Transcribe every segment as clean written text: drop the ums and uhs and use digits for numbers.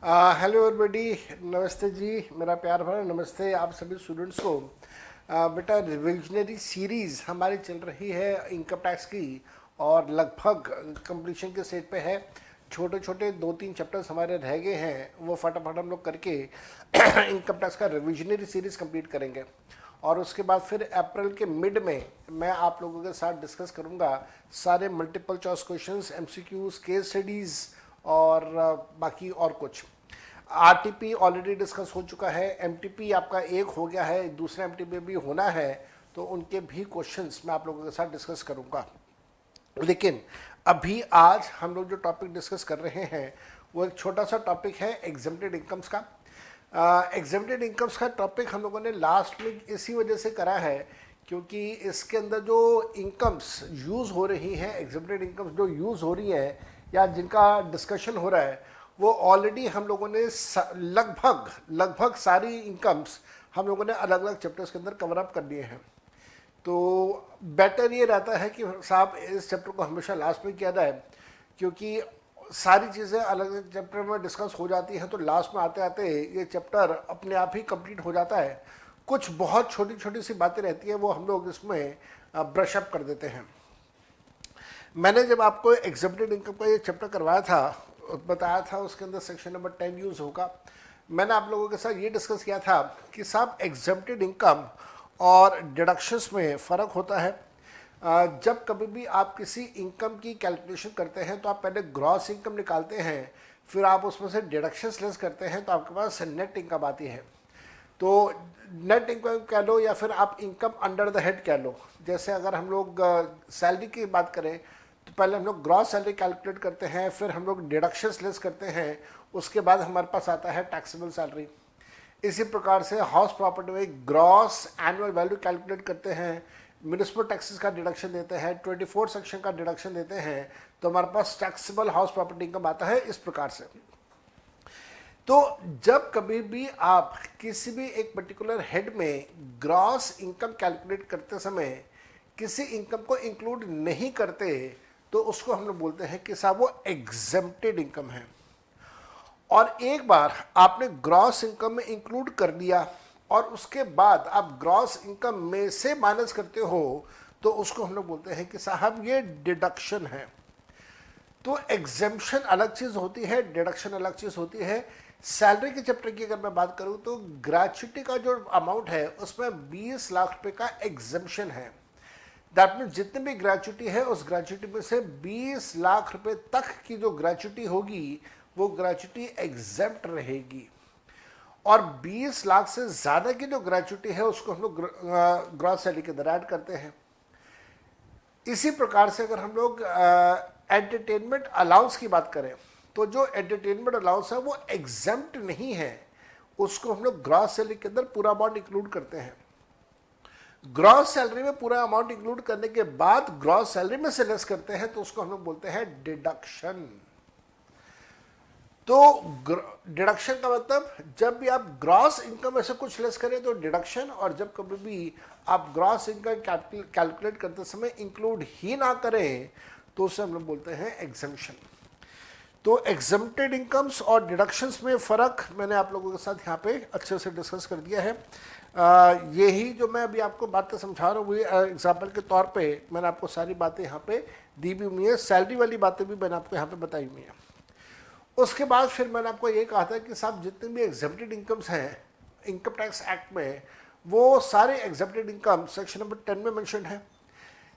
Hello everybody, नमस्ते जी। मेरा प्यार भरा नमस्ते आप सभी स्टूडेंट्स को। बेटा, रिविजनरी सीरीज़ हमारी चल रही है इनकम टैक्स की और लगभग कंप्लीशन के स्टेज पे है। छोटे छोटे 2-3 चैप्टर्स हमारे रह गए हैं, वो फटाफट हम लोग करके इनकम टैक्स का रिविजनरी सीरीज़ कंप्लीट करेंगे। और उसके बाद फिर अप्रैल के मिड में मैं आप लोगों के साथ डिस्कस करूंगा सारे multiple choice questions, MCQs, case studies और बाकी और कुछ। आरटीपी ऑलरेडी डिस्कस हो चुका है, एमटीपी आपका एक हो गया है, दूसरा एमटीपी भी होना है, तो उनके भी क्वेश्चंस मैं आप लोगों के साथ डिस्कस करूंगा। लेकिन अभी आज हम लोग जो टॉपिक डिस्कस कर रहे हैं वो एक छोटा सा टॉपिक है एग्जेम्प्टेड इनकम्स का। एग्जेम्प्टेड इनकम्स का टॉपिक हम लोगों ने लास्ट में इसी वजह से करा है क्योंकि इसके अंदर जो इनकम्स यूज़ हो रही हैं, एग्जेम्प्टेड इनकम्स जो यूज़ हो रही हैं या जिनका डिस्कशन हो रहा है, वो ऑलरेडी हम लोगों ने लगभग लगभग सारी इनकम्स हम लोगों ने अलग अलग चैप्टर्स के अंदर कवर अप कर लिए हैं। तो बेटर ये रहता है कि साहब इस चैप्टर को हमेशा लास्ट में किया जाए, क्योंकि सारी चीज़ें अलग अलग चैप्टर में डिस्कस हो जाती हैं तो लास्ट में आते आते ये चैप्टर अपने आप ही कंप्लीट हो जाता है। कुछ बहुत छोटी छोटी सी बातें रहती हैं वो हम लोग इसमें ब्रश अप कर देते हैं। मैंने जब आपको एग्जेम्प्टेड इनकम का ये चैप्टर करवाया था, बताया था उसके अंदर सेक्शन नंबर 10 यूज़ होगा। मैंने आप लोगों के साथ ये डिस्कस किया था कि साहब एग्जेम्प्टेड इनकम और डिडक्शंस में फ़र्क होता है। जब कभी भी आप किसी इनकम की कैलकुलेशन करते हैं तो आप पहले ग्रॉस इनकम निकालते हैं, फिर आप उसमें से डिडक्शंस लेस करते हैं तो आपके पास नेट इनकम आती है। तो नेट इनकम कह लो या फिर आप इनकम अंडर द हेड कह लो। जैसे अगर हम लोग सैलरी की बात करें तो पहले हम लोग ग्रॉस सैलरी कैलकुलेट करते हैं, फिर हम लोग डिडक्शंस लेस करते हैं, उसके बाद हमारे पास आता है टैक्सेबल सैलरी। इसी प्रकार से हाउस प्रॉपर्टी में ग्रॉस एनुअल वैल्यू कैलकुलेट करते हैं, म्यूनिसिपल टैक्सेस का डिडक्शन देते हैं, 24 सेक्शन का डिडक्शन देते हैं, तो हमारे पास टैक्सेबल हाउस प्रॉपर्टी इनकम आता है इस प्रकार से। तो जब कभी भी आप किसी भी एक पर्टिकुलर हेड में ग्रॉस इनकम कैलकुलेट करते समय किसी इनकम को इंक्लूड नहीं करते तो उसको हम लोग बोलते हैं कि साहब वो एग्जेम्प्टेड इनकम है। और एक बार आपने ग्रॉस इनकम में इंक्लूड कर दिया और उसके बाद आप ग्रॉस इनकम में से माइनस करते हो तो उसको हम लोग बोलते हैं कि साहब ये डिडक्शन है। तो एग्जेम्पशन अलग चीज़ होती है, डिडक्शन अलग चीज़ होती है। सैलरी के चैप्टर की अगर मैं बात करूं तो ग्रेच्युटी का जो अमाउंट है उसमें 20 लाख रुपए का एग्जेम्पशन है। दैट मीन जितनी भी ग्रेच्युटी है उस ग्रेच्युटी में से 20 लाख रुपए तक की जो ग्रेच्युटी होगी वो ग्रेच्युटी एग्जेम्प्ट रहेगी। और 20 लाख से ज़्यादा की जो ग्रेच्युटी है उसको हम लोग ग्रॉस सैलरी के अंदर ऐड करते हैं। इसी प्रकार से अगर हम लोग एंटरटेनमेंट अलाउंस की बात करें तो जो एंटरटेनमेंट अलाउंस है वो एग्जेम्प्ट नहीं है, उसको हम लोग ग्रॉस सैलरी के अंदर पूरा अमाउंट इंक्लूड करते हैं। ग्रॉस सैलरी में पूरा अमाउंट इंक्लूड करने के बाद ग्रॉस सैलरी में से लेस करते हैं तो उसको हम लोग बोलते हैं डिडक्शन। तो डिडक्शन का मतलब जब भी आप ग्रॉस इनकम में से कुछ लेस करें तो डिडक्शन, और जब कभी भी आप ग्रॉस इनकम कैलकुलेट करते समय इंक्लूड ही ना करें तो उसे हम लोग बोलते हैं एग्जेम्पशन। तो एग्जेम्प्टेड इनकम्स और डिडक्शंस में फ़र्क मैंने आप लोगों के साथ यहाँ पे अच्छे से डिस्कस कर दिया है। यही जो मैं अभी आपको बातें समझा रहा हूँ वही एग्जाम्पल के तौर पे मैंने आपको सारी बातें यहाँ पे दी भी हुई हैं। सैलरी वाली बातें भी मैंने आपको यहाँ पे बताई हुई हैं। उसके बाद फिर मैंने आपको ये कहा था कि साहब जितने भी एग्जेम्प्टेड इनकम्स हैं इनकम टैक्स एक्ट में वो सारे एग्जेम्प्टेड इनकम सेक्शन नंबर 10 में मेंशन है।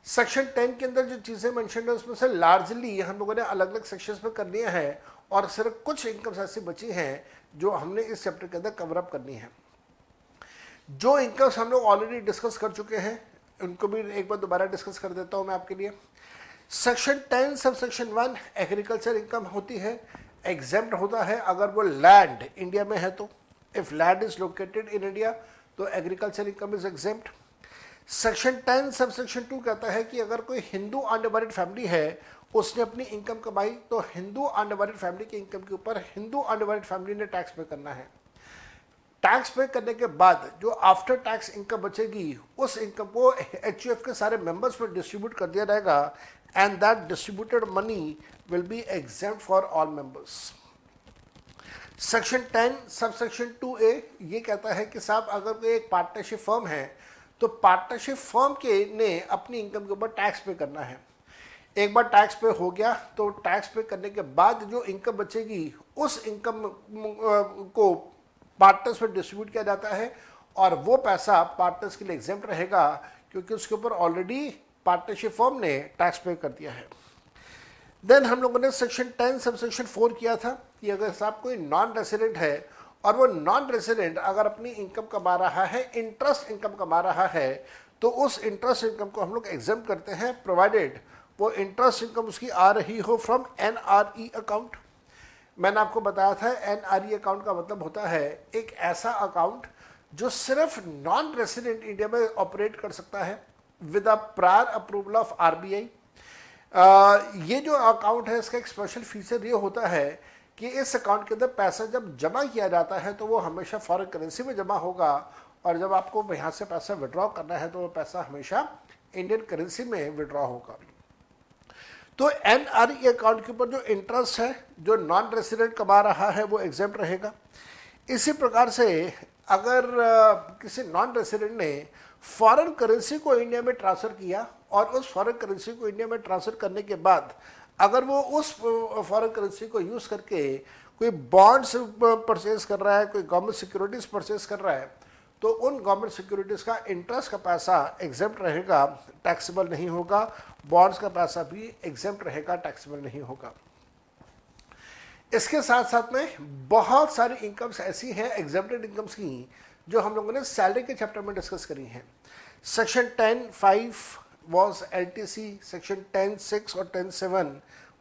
सेक्शन 10 के अंदर जो चीज़ें मेंशन है उसमें से लार्जली हम लोगों ने अलग अलग सेक्शंस में कर लिए हैं और सिर्फ कुछ इनकम्स ऐसी बची हैं जो हमने इस चैप्टर के अंदर कवर अप करनी है। जो इनकम्स हम लोग ऑलरेडी डिस्कस कर चुके हैं उनको भी एक बार दोबारा डिस्कस कर देता हूँ मैं आपके लिए। Section 10 sub section 1 agriculture income होती है, एग्जेम्प्ट होता है अगर वो लैंड इंडिया में है तो। If land is located in India तो agriculture income is exempt. Section 10 sub section 2 कहता है कि अगर कोई हिंदू अनडिवाइडेड फैमिली है उसने अपनी इनकम कमाई तो हिंदू अनडिवाइडेड फैमिली की इनकम के ऊपर हिंदू अनडिवाइडेड फैमिली ने टैक्स पे करना है। टैक्स पे करने के बाद जो आफ्टर टैक्स इनकम बचेगी उस इनकम को एचयूएफ के सारे मेंबर्स पर डिस्ट्रीब्यूट कर दिया जाएगा and that distributed money will be exempt for all members. Section 10 sub section 2A ये कहता है कि साहब अगर कोई एक पार्टनरशिप फर्म है तो पार्टनरशिप फर्म के ने अपनी इनकम के ऊपर टैक्स पे करना है। एक बार टैक्स पे हो गया तो टैक्स पे करने के बाद जो इनकम बचेगी उस इनकम को पार्टनर्स में डिस्ट्रीब्यूट किया जाता है और वो पैसा पार्टनर्स के लिए एग्जेम्प्ट रहेगा क्योंकि उसके ऊपर ऑलरेडी पार्टनरशिप फर्म ने टैक्स पे कर दिया है। देन हम लोगों ने सेक्शन 10 सब सेक्शन 4 किया था कि अगर साहब कोई नॉन रेसिडेंट है और वो नॉन रेसिडेंट अगर अपनी इनकम कमा रहा है, इंटरेस्ट इनकम कमा रहा है, तो उस इंटरेस्ट इनकम को हम लोग एग्जाम करते हैं प्रोवाइडेड वो इंटरेस्ट इनकम उसकी आ रही हो फ्रॉम NRE अकाउंट। मैंने आपको बताया था NRE अकाउंट का मतलब होता है एक ऐसा अकाउंट जो सिर्फ नॉन रेसिडेंट इंडिया में ऑपरेट कर सकता है with a prior approval of RBI। ये जो अकाउंट है इसका एक स्पेशल फीचर ये होता है कि इस अकाउंट के अंदर पैसा जब जमा किया जाता है तो वो हमेशा फॉरेन करेंसी में जमा होगा और जब आपको यहाँ से पैसा विड्रॉ करना है तो वो पैसा हमेशा इंडियन करेंसी में विड्रॉ होगा। तो NRE अकाउंट के ऊपर जो इंटरेस्ट है जो नॉन रेसिडेंट कमा रहा है वो एग्जेम्प्ट रहेगा। इसी प्रकार से अगर किसी नॉन रेसिडेंट ने फॉरेन करेंसी को इंडिया में ट्रांसफ़र किया और उस फॉरेन करेंसी को इंडिया में ट्रांसफ़र करने के बाद अगर वो उस फॉरेन करेंसी को यूज़ करके कोई बॉन्ड्स परचेज कर रहा है, कोई गवर्नमेंट सिक्योरिटीज़ परचेज कर रहा है, तो उन गवर्नमेंट सिक्योरिटीज़ का इंटरेस्ट का पैसा एग्जेम्प्ट रहेगा, टैक्सेबल नहीं होगा। बॉन्ड्स का पैसा भी एग्जेम्प्ट रहेगा, टैक्सेबल नहीं होगा। इसके साथ साथ में बहुत सारी इनकम्स ऐसी हैं एग्जेम्प्टेड इनकम्स की जो हम लोगों ने सैलरी के चैप्टर में डिस्कस करी हैं। सेक्शन 10(5) was LTC, सेक्शन 10(6) और 10(7)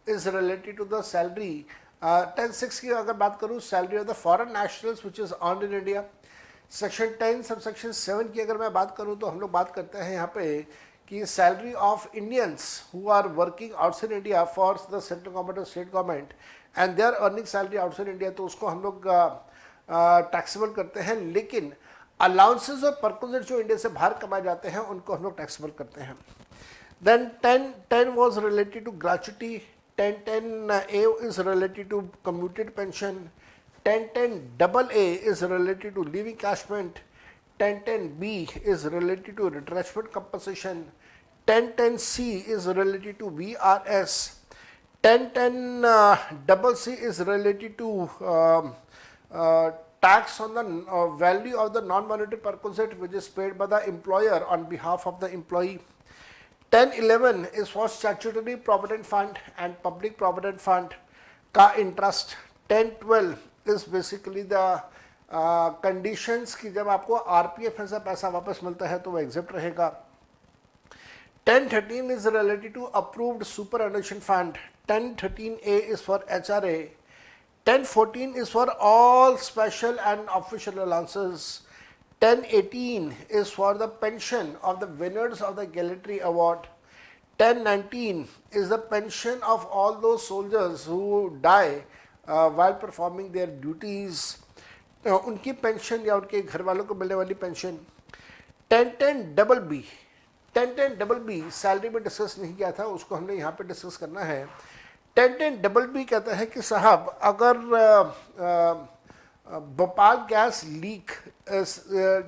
is related to the salary. 10(6) की अगर बात करूँ salary of the foreign nationals which is earned in India. Section 10 sub section 7 की अगर मैं बात करूँ तो हम लोग बात करते हैं यहाँ पे कि salary of Indians who are working outside India for the central government और state government and they are earning salary outside India, तो उसको हम लोग टैक्सेबल करते हैं। लेकिन अलाउंसेस और परक्विजिट जो इंडिया से बाहर कमाए जाते हैं उनको हम लोग टैक्सेबल करते हैं। Then 10(10) was related to gratuity, 10(10)(A) is related to commuted pension, 10(10)(AA) is related to leave encashment, 10(10)(B) is related to retrenchment compensation, 10(10)(C) is related to VRS, 10(10)(CC) is related to tax on the value of the non-monetary perquisite which is paid by the employer on behalf of the employee. 10(11) is for statutory provident fund and public provident fund का interest. 10(12) is basically the conditions कि जब आपको RPF में से पैसा वापस मिलता है तो वो exempt रहेगा। 10(13) is related to approved superannuation fund. 10(13)(A) is for HRA. 10(14) is for all special and official allowances. 10(18) is for the pension of the winners of the Gallantry Award. 10(19) is the pension of all those soldiers who die while performing their duties. उनकी pension या उनके घर वालों को मिलने वाली pension. 10(10)(BB) 10(10)(BB) salary में discuss नहीं किया था, उसको हमने यहाँ पे डिस्कस करना है। 10(10)(BB) कहता है कि साहब अगर भोपाल गैस लीक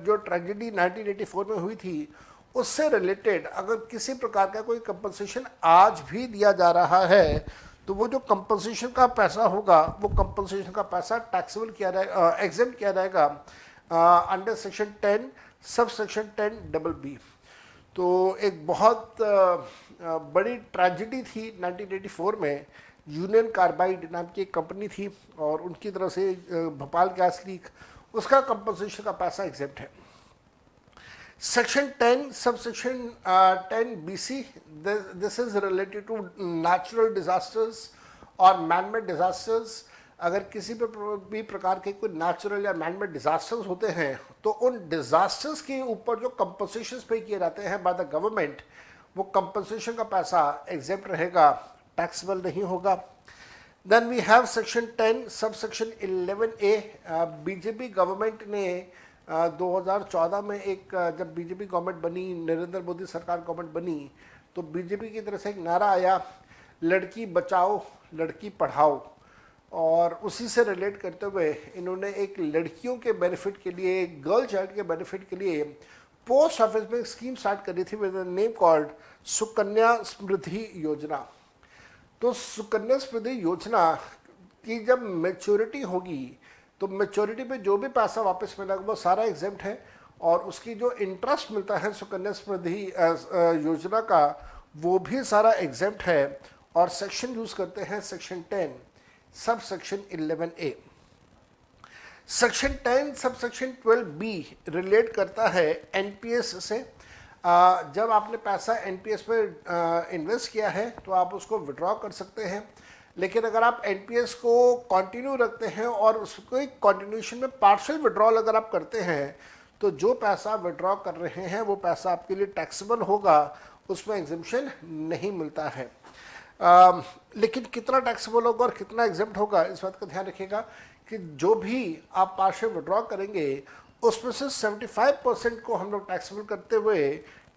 जो ट्रेजेडी 1984 में हुई थी उससे रिलेटेड अगर किसी प्रकार का कोई कंपनसेशन आज भी दिया जा रहा है तो वो जो कंपनसेशन का पैसा होगा वो कंपनसेशन का पैसा टैक्सेबल किया जाएगा, एग्जेम्प्ट किया जाएगा under section 10 sub section 10(BB). तो एक बहुत बड़ी ट्रेजेडी थी 1984 में। यूनियन कार्बाइड नाम की एक कंपनी थी और उनकी तरफ से भोपाल गैस लीक, उसका कंपनसेशन का पैसा एग्जेप्ट है। Section 10 sub section 10(BC) this is related to natural disasters और मैनमेड डिजास्टर्स। अगर किसी भी प्रकार के कोई नेचुरल या मैनमेड डिजास्टर्स होते हैं तो उन डिजास्टर्स के ऊपर जो कंपनसेशन पे किए जाते हैं बाय द गवर्नमेंट वो कंपनसेशन का पैसा एग्जेम्प्ट रहेगा, टैक्सेबल नहीं होगा। Then we have section 10 sub section 11(A). BJP government ने 2014 में एक जब बीजेपी गवर्नमेंट बनी, नरेंद्र मोदी सरकार गवर्नमेंट बनी, तो बीजेपी की तरफ से एक नारा आया लड़की बचाओ लड़की पढ़ाओ। और उसी से रिलेट करते हुए इन्होंने एक लड़कियों के बेनिफिट के लिए, एक गर्ल चाइल्ड के बेनिफिट के लिए पोस्ट ऑफिस में एक स्कीम स्टार्ट करी थी with name called Sukanya Samriddhi योजना। तो सुकन्या समृद्धि योजना की जब मैच्योरिटी होगी तो मैच्योरिटी पे जो भी पैसा वापस मिलेगा वो सारा एग्जेम्प्ट है, और उसकी जो इंटरेस्ट मिलता है सुकन्या समृद्धि योजना का वो भी सारा एग्जेम्प्ट है। और सेक्शन यूज करते हैं section 10 sub section 11A। Section 10 sub section 12B relate करता है एनपीएस से। जब आपने पैसा एनपीएस पे इन्वेस्ट किया है तो आप उसको विड्रॉ कर सकते हैं, लेकिन अगर आप एनपीएस को कंटिन्यू रखते हैं और उसको कंटिन्यूशन में पार्शियल विड्रॉल अगर आप करते हैं तो जो पैसा विड्रॉ कर रहे हैं वो पैसा आपके लिए टैक्सेबल होगा, उसमें एग्जेम्पशन नहीं मिलता है। लेकिन कितना टैक्सेबल होगा और कितना एग्जेम्प्ट होगा इस बात का ध्यान रखिएगा कि जो भी आप पार्शियल विड्रॉ करेंगे उसमें से 75% को हम लोग टैक्सेबल करते हुए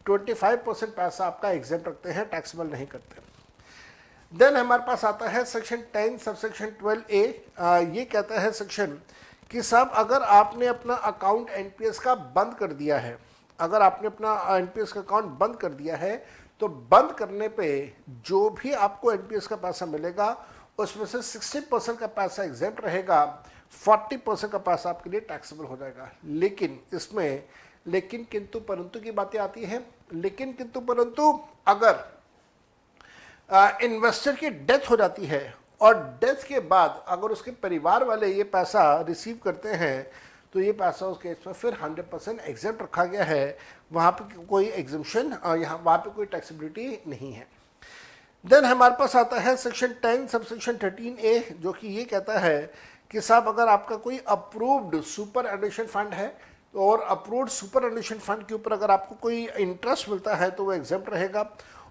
25% पैसा आपका एग्जेम्प्ट रखते हैं, टैक्सेबल नहीं करते। देन हमारे पास आता है सेक्शन 10 सब सेक्शन 12A। ये कहता है सेक्शन कि साहब अगर आपने अपना अकाउंट एनपीएस का बंद कर दिया है, अगर आपने अपना एनपीएस का अकाउंट बंद कर दिया है तो बंद करने पे जो भी आपको एनपीएस का पैसा मिलेगा उसमें से 60% का पैसा एग्जेम्प्ट रहेगा, 40% का पैसा आपके लिए टैक्सेबल हो जाएगा। लेकिन इसमें लेकिन किंतु परंतु की बातें आती हैं। लेकिन किंतु परंतु अगर इन्वेस्टर की डेथ हो जाती है और डेथ के बाद अगर उसके परिवार वाले ये पैसा रिसीव करते हैं तो ये पैसा उस केस में फिर 100% एग्जेम्प्ट रखा गया है, वहाँ पे कोई एग्जेम्पशन यहाँ वहाँ पे कोई टैक्सेबिलिटी नहीं है। देन हमारे पास आता है सेक्शन 10 सब सेक्शन 13A जो कि ये कहता है कि साहब अगर आपका कोई अप्रूव्ड सुपर एनुएशन फंड है और अप्रूव्ड सुपर एनुएशन फंड के ऊपर अगर आपको कोई इंटरेस्ट मिलता है तो वो एग्जेम्प्ट रहेगा,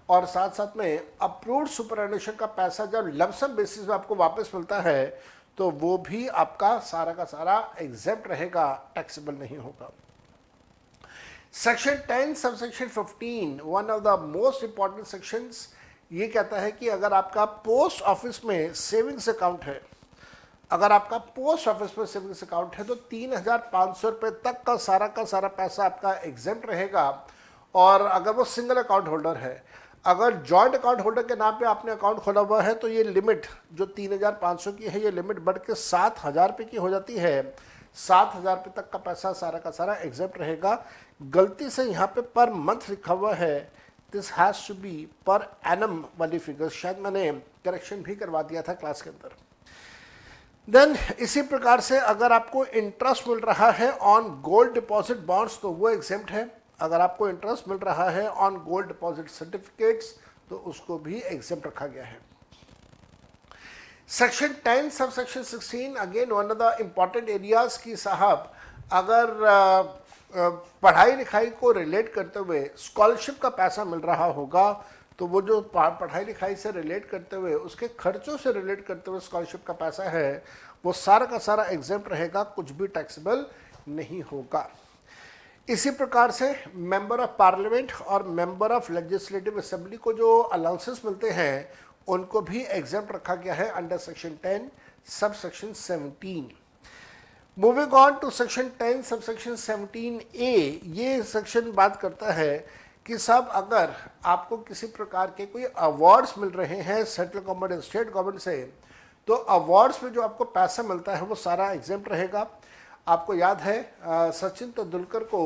और साथ साथ में अप्रूव्ड सुपर एनुएशन का पैसा जब लमसम बेसिस में आपको वापस मिलता है तो वो भी आपका सारा का सारा एग्जेम्प्ट रहेगा, टैक्सेबल नहीं होगा। Section 10 sub section 15 one of the most important sections ये कहता है कि अगर आपका पोस्ट ऑफिस में सेविंग्स अकाउंट है, अगर आपका पोस्ट ऑफिस में सेविंग्स अकाउंट है तो 3,500 रुपये तक का सारा पैसा आपका एग्जेम्प्ट रहेगा। और अगर वो सिंगल अकाउंट होल्डर है, अगर जॉइंट अकाउंट होल्डर के नाम पे आपने अकाउंट खोला हुआ है तो ये लिमिट जो 3,500 की है ये लिमिट बढ़ के 7,000 रुपये की हो जाती है। 7,000 रुपये तक का पैसा सारा का सारा एग्जेम्प्ट रहेगा। गलती से यहाँ पे पर मंथ लिखा हुआ है, this has to be per annum वाली फिगर, शायद मैंने करेक्शन भी करवा दिया था क्लास के अंदर। देन इसी प्रकार से अगर आपको इंटरेस्ट मिल रहा है ऑन गोल्ड डिपॉजिट बॉन्ड्स तो वो एग्जेम्प्ट है। अगर आपको इंटरेस्ट मिल रहा है ऑन गोल्ड डिपॉजिट सर्टिफिकेट्स तो उसको भी एग्जेम्प्ट रखा गया है। Section 10 sub section 16 again one of the important areas की साहब अगर पढ़ाई लिखाई को रिलेट करते हुए स्कॉलरशिप का पैसा मिल रहा होगा तो वो जो पढ़ाई लिखाई से रिलेट करते हुए उसके खर्चों से रिलेट करते हुए स्कॉलरशिप का पैसा है वो सारा का सारा एग्जेम्प्ट रहेगा, कुछ भी टैक्सेबल नहीं होगा। इसी प्रकार से मेंबर ऑफ पार्लियामेंट और मेंबर ऑफ लेजिस्लेटिव असेंबली को जो अलाउंसेस मिलते हैं उनको भी एग्जेम्प्ट रखा गया है under section 10 sub section 17। Moving on to section 10 sub section 17A, ये सेक्शन बात करता है कि साहब अगर आपको किसी प्रकार के कोई अवार्ड्स मिल रहे हैं central government and state government से तो अवार्ड्स में जो आपको पैसा मिलता है वो सारा एग्जेम्प्ट रहेगा। आपको याद है सचिन तेंदुलकर को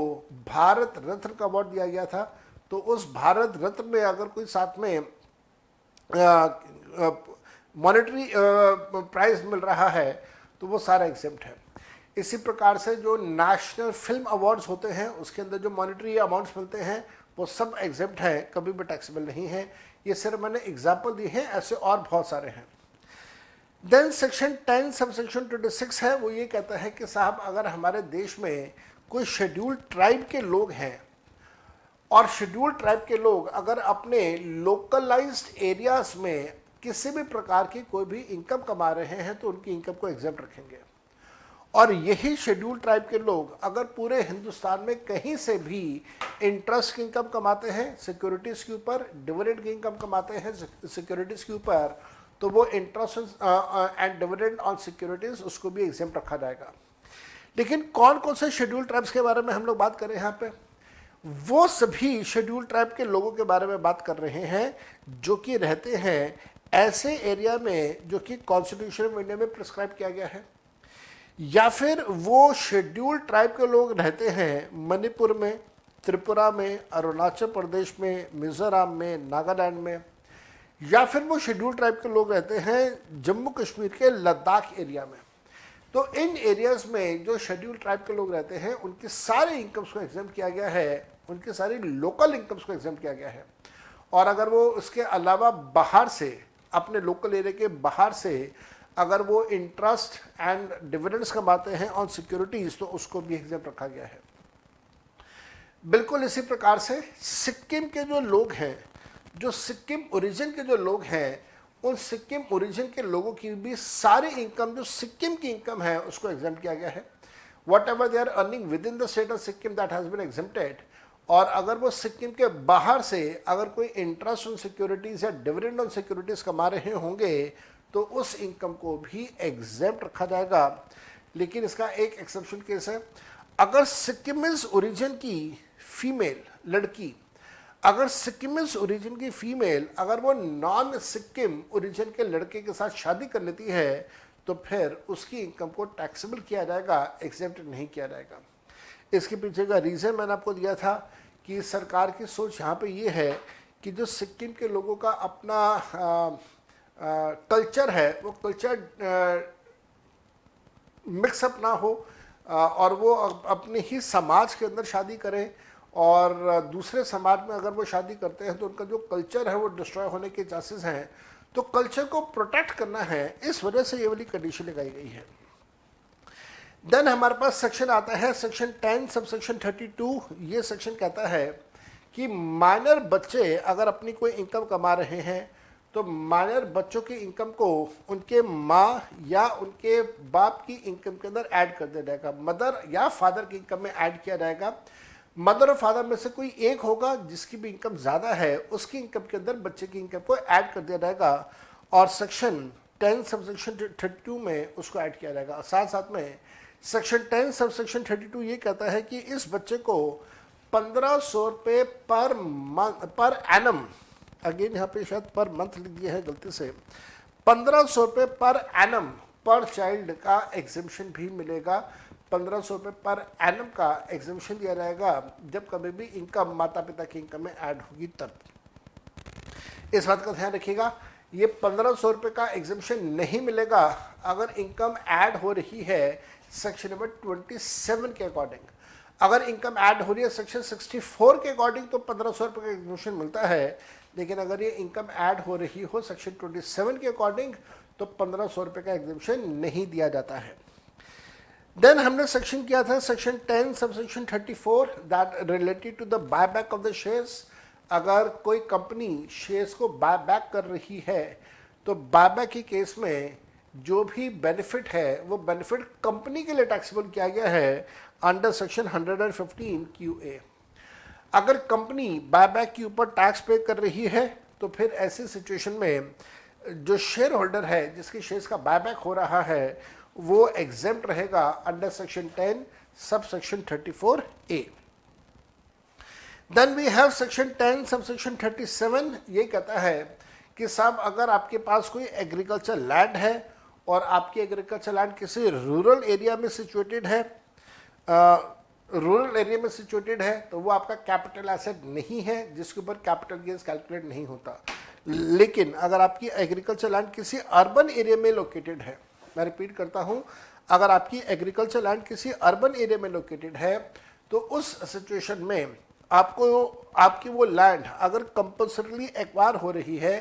भारत रत्न का अवार्ड दिया गया था, तो उस भारत रत्न में अगर कोई साथ में मॉनेटरी प्राइज मिल रहा है तो वो सारा एग्जेम्प्ट है। इसी प्रकार से जो नेशनल फिल्म अवार्ड्स होते हैं उसके अंदर जो मॉनेटरी अमाउंट्स मिलते हैं वो सब एग्जेम्प्ट है, कभी भी टैक्सेबल नहीं है। ये सिर्फ मैंने एग्जाम्पल दी है, ऐसे और बहुत सारे हैं। देन सेक्शन 10 सब सेक्शन 26 है, वो ये कहता है कि साहब अगर हमारे देश में कोई शेड्यूल्ड ट्राइब के लोग हैं और शेड्यूल्ड ट्राइब के लोग अगर अपने लोकलाइज्ड एरियाज में किसी भी प्रकार की कोई भी इनकम कमा रहे हैं तो उनकी इनकम को एग्जेम्प्ट रखेंगे। और यही शेड्यूल्ड ट्राइब के लोग अगर पूरे हिंदुस्तान में कहीं से भी इंटरेस्ट की इनकम कमाते हैं सिक्योरिटीज़ के ऊपर, डिविडेंड की इनकम कमाते हैं सिक्योरिटीज़ के ऊपर, तो वो interest and dividend on securities उसको भी एग्जेम्प्ट रखा जाएगा। लेकिन कौन कौन से शेड्यूल ट्राइब्स के बारे में हम लोग बात कर रहे हैं यहाँ पे, वो सभी शेड्यूल ट्राइब के लोगों के बारे में बात कर रहे हैं जो कि रहते हैं ऐसे एरिया में जो कि कॉन्स्टिट्यूशन ऑफ इंडिया में प्रिस्क्राइब किया गया है, या फिर वो शेड्यूल ट्राइब के लोग रहते हैं मणिपुर में, त्रिपुरा में, अरुणाचल प्रदेश में, मिजोरम में, नागालैंड में, या फिर वो शेड्यूल ट्राइब के लोग रहते हैं जम्मू कश्मीर के लद्दाख एरिया में। तो इन एरियाज में जो शेड्यूल ट्राइब के लोग रहते हैं उनके सारे इनकम्स को एग्जाम्प्ट किया गया है, उनके सारी लोकल इनकम्स को एग्जाम्प्ट किया गया है। और अगर वो उसके अलावा बाहर से, अपने लोकल एरिया के बाहर से अगर वो इंटरेस्ट एंड डिविडेंड्स कमाते हैं ऑन सिक्योरिटीज तो उसको भी एग्जाम्प्ट रखा गया है। बिल्कुल इसी प्रकार से सिक्किम के जो लोग हैं, जो सिक्किम ओरिजिन के जो लोग हैं, उन सिक्किम ओरिजिन के लोगों की भी सारी इनकम जो सिक्किम की इनकम है उसको एग्जाम्प्ट किया गया है। Whatever they are earning within the state of Sikkim that has been exempted. और अगर वो सिक्किम के बाहर से अगर कोई इंटरेस्ट ऑन सिक्योरिटीज या डिविडेंड ऑन सिक्योरिटीज कमा रहे होंगे तो उस इनकम को भी एग्जेम्प्ट रखा जाएगा। लेकिन इसका एक एक्सेप्शन केस है, अगर सिक्किमीज ओरिजिन की फीमेल लड़की, अगर सिक्किमीज ओरिजिन की फीमेल अगर वो नॉन सिक्किम ओरिजिन के लड़के के साथ शादी कर लेती है तो फिर उसकी इनकम को टैक्सेबल किया जाएगा, एग्जेम्प्ट नहीं किया जाएगा। इसके पीछे का रीज़न मैंने आपको दिया था कि सरकार की सोच यहाँ पे ये है कि जो सिक्किम के लोगों का अपना कल्चर है वो कल्चर मिक्सअप ना हो और वो अपने ही समाज के अंदर शादी करें, और दूसरे समाज में अगर वो शादी करते हैं तो उनका जो कल्चर है वो डिस्ट्रॉय होने के चांसेस हैं। तो कल्चर को प्रोटेक्ट करना है, इस वजह से ये वाली कंडीशन लगाई गई है। देन हमारे पास सेक्शन आता है सेक्शन 10 सबसेक्शन 32। ये सेक्शन कहता है कि माइनर बच्चे अगर अपनी कोई इनकम कमा रहे हैं तो माइनर बच्चों की इनकम को उनके माँ या उनके बाप की इनकम के अंदर ऐड कर दिया जाएगा, मदर या फादर की इनकम में ऐड किया जाएगा। मदर और फादर में से कोई एक होगा जिसकी भी इनकम ज़्यादा है, उसकी इनकम के अंदर बच्चे की इनकम को ऐड कर दिया जाएगा और सेक्शन 10 सबसेक्शन 32 में उसको ऐड किया जाएगा। साथ साथ में सेक्शन 10 सबसेक्शन 32 ये कहता है कि इस बच्चे को 1500 रुपये पर एनम, अगेन यहाँ पे शायद पर मंथ लिख दिया है गलती से, 1500 रुपये पर एनम पर चाइल्ड का एग्जेम्पशन भी मिलेगा। 1500 रुपये पर एनम का एग्जेम्पशन दिया जाएगा जब कभी भी इनकम माता पिता की इनकम में ऐड होगी तब। इस बात का ध्यान रखिएगा, ये 1500 रुपये का एग्जेम्पशन नहीं मिलेगा अगर इनकम ऐड हो रही है सेक्शन नंबर 27 के अकॉर्डिंग। अगर इनकम ऐड हो रही है सेक्शन 64 के अकॉर्डिंग तो 1500 रुपये का एग्जेम्पशन मिलता है, लेकिन अगर ये इनकम ऐड हो रही हो सेक्शन 27 के अकॉर्डिंग तो 1500 रुपये का एग्जेम्पशन नहीं दिया जाता है। देन हमने सेक्शन किया था section 10 subsection 34 that related to the buyback of the shares. अगर कोई कंपनी शेयर्स को बायबैक कर रही है तो बायबैक के केस में जो भी बेनिफिट है वो बेनिफिट कंपनी के लिए टैक्सेबल किया गया है अंडर सेक्शन 115 QA। अगर कंपनी बायबैक के ऊपर टैक्स पे कर रही है तो फिर ऐसी सिचुएशन में जो शेयर होल्डर है जिसके शेयर्स का बायबैक हो रहा है वो एग्जेम्प्ट रहेगा under section 10 sub section 34A। Then we have section 10 sub section 37। ये कहता है कि साहब अगर आपके पास कोई एग्रीकल्चर लैंड है और आपकी एग्रीकल्चर लैंड किसी रूरल एरिया में सिचुएटेड है, रूरल एरिया में सिचुएटेड है तो वो आपका कैपिटल एसेट नहीं है जिसके ऊपर कैपिटल गेन्स कैलकुलेट नहीं होता। लेकिन अगर आपकी एग्रीकल्चर लैंड किसी अर्बन एरिया में लोकेटेड है, मैं रिपीट करता हूँ, अगर आपकी एग्रीकल्चर लैंड किसी अर्बन एरिया में लोकेटेड है तो उस सिचुएशन में आपको आपकी वो लैंड अगर कंपल्सरीली एक्वायर हो रही है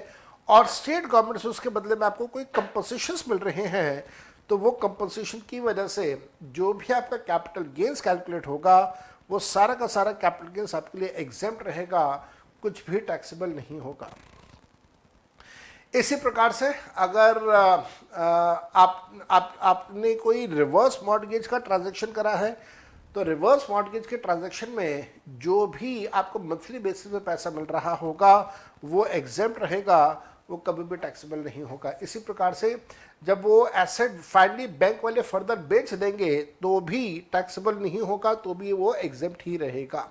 और स्टेट गवर्नमेंट से उसके बदले में आपको कोई कंपनसेशंस मिल रहे हैं तो वो कंपनसेशन की वजह से जो भी आपका कैपिटल गेन्स कैलकुलेट होगा वो सारा का सारा कैपिटल गेन्स आपके लिए एग्जेम्प्ट रहेगा, कुछ भी टैक्सेबल नहीं होगा। इसी प्रकार से अगर आपने कोई रिवर्स मॉर्टगेज का ट्रांजैक्शन करा है तो रिवर्स मॉर्टगेज के ट्रांजैक्शन में जो भी आपको मंथली बेसिस पे पैसा मिल रहा होगा वो एग्जेम्प्ट रहेगा, वो कभी भी टैक्सेबल नहीं होगा। इसी प्रकार से जब वो एसेट फाइनली बैंक वाले फर्दर बेच देंगे तो भी टैक्सेबल नहीं होगा, तो भी वो एग्जेम्प्ट ही रहेगा।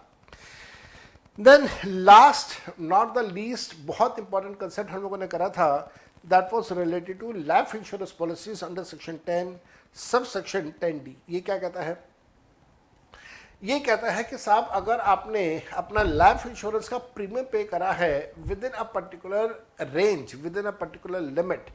Then last not the least, बहुत इंपॉर्टेंट कंसेप्ट हम लोगों ने करा था, that was related to life insurance policies under section 10 sub section 10D। ये क्या कहता है? ये कहता है कि साहब अगर आपने अपना लाइफ इंश्योरेंस का प्रीमियम पे करा है with in a particular range, with in a particular limit,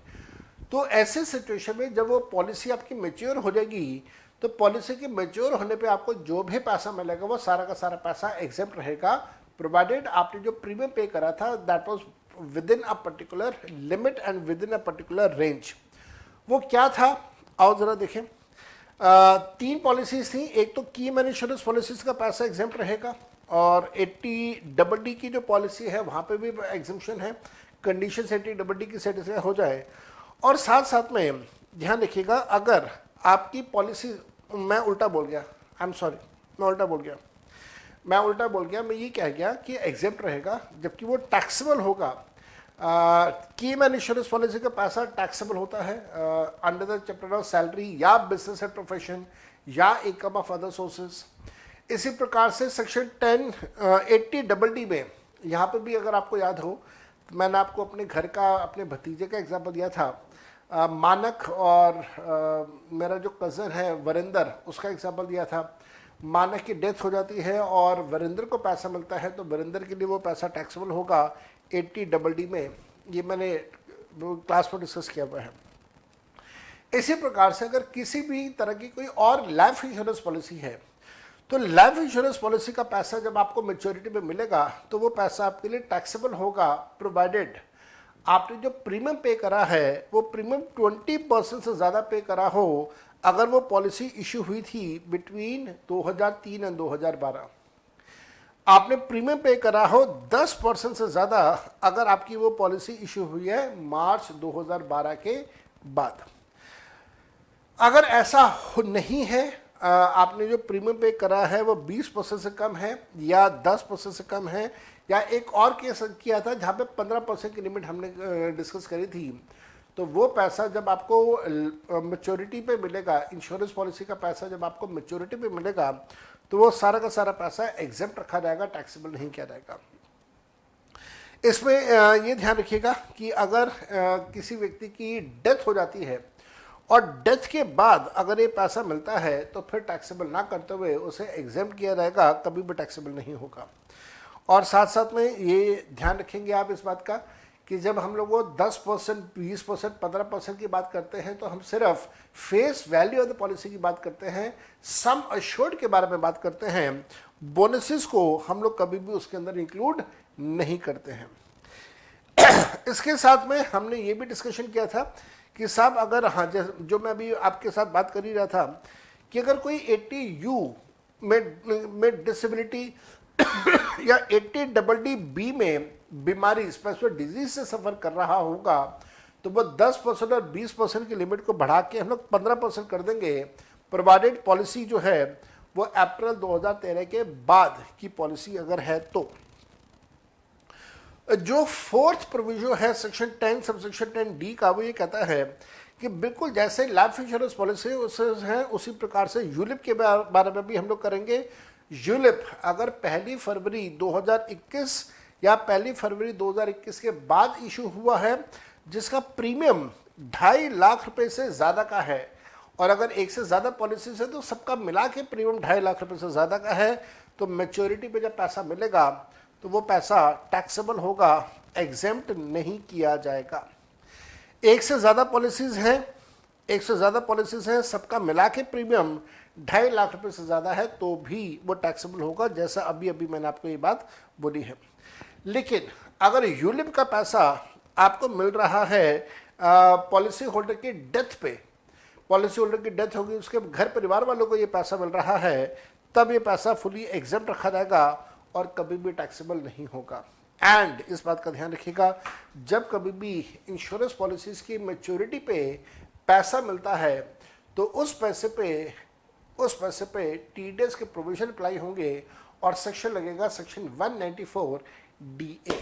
तो ऐसे सिचुएशन में जब वो पॉलिसी आपकी मैच्योर हो जाएगी तो पॉलिसी के मैच्योर होने पे आपको जो भी पैसा मिलेगा वो सारा का सारा पैसा एग्जेम्प्ट रहेगा, प्रोवाइडेड आपने जो प्रीमियम पे करा था that was with in a particular limit and with in a particular range. वो क्या था आओ जरा देखें। 3 पॉलिसीज थी। एक तो की मैन इंश्योरेंस पॉलिसीज का पैसा एग्जेम्प्ट रहेगा, और 80DD की जो पॉलिसी है वहाँ पे भी एग्जेम्पशन है, कंडीशन 80DD की सेटिस्फाई हो जाए। और साथ साथ में ध्यान रखिएगा, अगर आपकी पॉलिसी, मैं उल्टा बोल गया, आई एम सॉरी, मैं उल्टा बोल गया, मैं ये कह गया कि एग्जेम्प्ट रहेगा, जबकि वो टैक्सेबल होगा। की मैन इंश्योरेंस पॉलिसी का पैसा टैक्सेबल होता है under the chapter of salary या बिजनेस एंड प्रोफेशन या इनकम ऑफ अदर सोर्सेज। इसी प्रकार से सेक्शन 80DD में यहाँ पे भी अगर आपको याद हो, तो मैंने आपको अपने घर का, अपने भतीजे का एग्जाम्पल दिया था, मानक और मेरा जो कज़न है वरिंदर, उसका एग्जाम्पल दिया था। मानक की डेथ हो जाती है और वरिंदर को पैसा मिलता है, तो वरिंदर के लिए वो पैसा टैक्सेबल होगा 80DD में। ये मैंने क्लास में डिस्कस किया हुआ है। इसी प्रकार से अगर किसी भी तरह की कोई और लाइफ इंश्योरेंस पॉलिसी है, तो लाइफ इंश्योरेंस पॉलिसी का पैसा जब आपको मैच्योरिटी में मिलेगा तो वो पैसा आपके लिए टैक्सेबल होगा, प्रोवाइडेड आपने जो प्रीमियम पे करा है वो प्रीमियम 20% से ज़्यादा पे करा हो, अगर वो पॉलिसी इशू हुई थी बिटवीन 2003 एंड 2012। आपने प्रीमियम पे करा हो 10% से ज़्यादा अगर आपकी वो पॉलिसी इशू हुई है मार्च 2012 के बाद। अगर ऐसा नहीं है, आपने जो प्रीमियम पे करा है वो 20% से कम है या 10% से कम है, या एक और केस किया था जहाँ पे 15% की लिमिट हमने डिस्कस करी थी, तो वो पैसा जब आपको मैच्योरिटी पे मिलेगा, इंश्योरेंस पॉलिसी का पैसा जब आपको मैच्योरिटी पे मिलेगा तो वो सारा का सारा पैसा एग्जेम्प्ट रखा जाएगा, टैक्सेबल नहीं किया जाएगा। इसमें ये ध्यान रखिएगा कि अगर किसी व्यक्ति की डेथ हो जाती है और डेथ के बाद अगर ये पैसा मिलता है तो फिर टैक्सेबल ना करते हुए उसे एग्जेम्प्ट किया जाएगा, कभी भी टैक्सेबल नहीं होगा। और साथ साथ में ये ध्यान रखेंगे आप इस बात का कि जब हम लोग वो 10%, 20%, 15% की बात करते हैं तो हम सिर्फ face value of the policy की बात करते हैं, सम अश्योर्ड के बारे में बात करते हैं, बोनसेस को हम लोग कभी भी उसके अंदर इंक्लूड नहीं करते हैं। इसके साथ में हमने ये भी डिस्कशन किया था कि साहब अगर, हाँ, जो मैं अभी आपके साथ बात कर ही रहा था कि अगर कोई 80U में डिसेबिलिटी या 80DD में बीमारी, स्पेसिफिक डिजीज से सफ़र कर रहा होगा, तो वो 10% और 20% की लिमिट को बढ़ा के हम लोग 15% कर देंगे, प्रोवाइडेड पॉलिसी जो है वो अप्रैल 2013 के बाद की पॉलिसी अगर है तो। जो फोर्थ प्रोविजन है सेक्शन 10 सबसेक्शन 10D का, वो ये कहता है कि बिल्कुल जैसे लाइफ इंश्योरेंस पॉलिसी है उसी प्रकार से यूलिप के बारे में भी हम लोग करेंगे। यूलिप अगर 1 फरवरी 2021 या 1 फरवरी 2021 के बाद इशू हुआ है, जिसका प्रीमियम 2.5 लाख रुपए से ज़्यादा का है, और अगर एक से ज़्यादा पॉलिसीज है तो सबका मिला के प्रीमियम 2.5 लाख रुपए से ज़्यादा का है, तो मैच्योरिटी पे जब पैसा मिलेगा तो वो पैसा टैक्सेबल होगा, एग्जेम्प्ट नहीं किया जाएगा। एक से ज़्यादा पॉलिसीज हैं, सबका मिला के प्रीमियम 2.5 लाख रुपए से ज़्यादा है तो भी वो टैक्सेबल होगा, जैसा अभी मैंने आपको ये बात बोली है। लेकिन अगर यूलिप का पैसा आपको मिल रहा है पॉलिसी होल्डर की डेथ पे, पॉलिसी होल्डर की डेथ होगी, उसके घर परिवार वालों को ये पैसा मिल रहा है, तब ये पैसा फुली एग्जेम्प्ट रखा जाएगा और कभी भी टैक्सेबल नहीं होगा। एंड इस बात का ध्यान रखिएगा, जब कभी भी इंश्योरेंस पॉलिसीज की मैच्योरिटी पे पैसा मिलता है तो उस पैसे पे टीडीएस के प्रोविजन अप्लाई होंगे और सेक्शन लगेगा सेक्शन 194DA।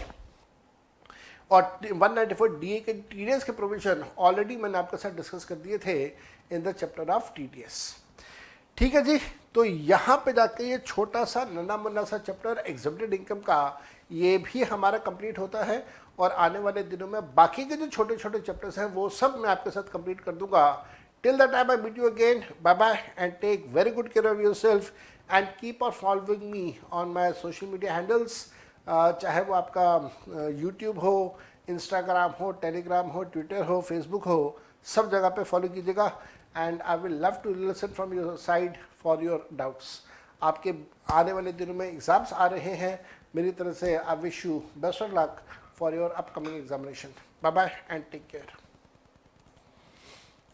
और 194 डीए के टीडीएस के प्रोविजन ऑलरेडी मैंने आपके साथ डिस्कस कर दिए थे in the chapter of TDS. ठीक है जी, तो यहाँ पे जाके ये छोटा सा नन्हा मुन्ना सा चैप्टर एग्जेम्प्टेड इनकम का ये भी हमारा कंप्लीट होता है, और आने वाले दिनों में बाकी के जो छोटे छोटे चैप्टर्स हैं वो सब मैं आपके साथ कंप्लीट कर दूंगा। Till the time I meet you again, bye bye and take very good care of yourself and keep on following me on my social media handles, चाहे वो आपका यूट्यूब हो, इंस्टाग्राम हो, टेलीग्राम हो, ट्विटर हो, Facebook हो, सब जगह पे फॉलो कीजिएगा। And I will love to listen from your side for your doubts. आपके आने वाले दिनों में एग्ज़ाम्स आ रहे हैं, मेरी तरफ से I wish you best of luck for your upcoming examination. Bye bye and take care.